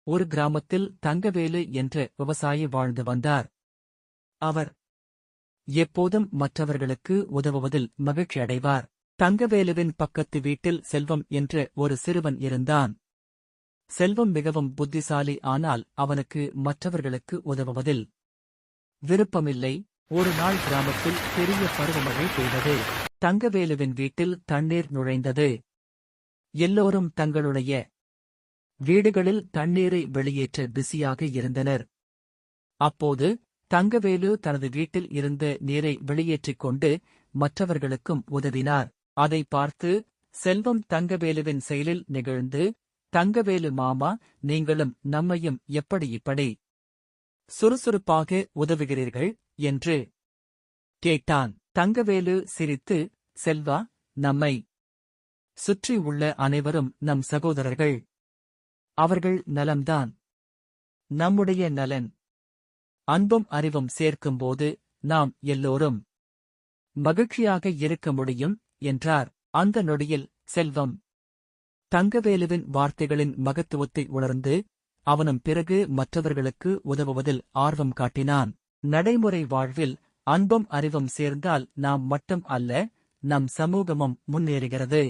ஒரு கிராமத்தில் தங்கவேலு என்ற விவசாயி வாழ்ந்து வந்தார். அவர் எப்போதும் மற்றவர்களுக்கு உதவுவதில் மகிழ்ச்சி அடைவார். தங்கவேலுவின் பக்கத்து வீட்டில் செல்வம் என்ற ஒரு சிறுவன் இருந்தான். செல்வம் மிகவும் புத்திசாலி, ஆனால் அவனுக்கு மற்றவர்களுக்கு உதவுவதில் விருப்பமில்லை. ஒரு நாள் கிராமத்தில் பெரிய பருவமழை பெய்தது. தங்கவேலுவின் வீட்டில் தண்ணீர் நுழைந்தது. எல்லோரும் தங்களுடைய வீடுகளில் தண்ணீரை வெளியேற்ற பிஸியாக இருந்தனர். அப்போது தங்கவேலு தனது வீட்டில் இருந்த நீரை வெளியேற்றிக் கொண்டு மற்றவர்களுக்கும் உதவினார். அதை பார்த்து செல்வம் தங்கவேலுவின் செயலில் நெகிழ்ந்து, "தங்கவேலு மாமா, நீங்களும் நம்மையும் இப்படி சுறுசுறுப்பாக உதவுகிறீர்கள்?" என்று கேட்டான். தங்கவேலு சிரித்து, "செல்வா, நம்மை சுற்றி உள்ள அனைவரும் நம் சகோதரர்கள். அவர்கள் நலம்தான் நம்முடைய நலன். அன்பும் அறிவும் சேர்க்கும்போது நாம் எல்லோரும் மகிழ்ச்சியாக இருக்க முடியும்" என்றார். அந்த நொடியில் செல்வம் தங்கவேலுவின் வார்த்தைகளின் மகத்துவத்தை உணர்ந்து அவனும் பிறகு மற்றவர்களுக்கு உதவுவதில் ஆர்வம் காட்டினான். நடைமுறை வாழ்வில் அன்பும் அறிவும் சேர்ந்தால் நாம் மட்டும் அல்ல, நம் சமூகமும் முன்னேறுகிறது.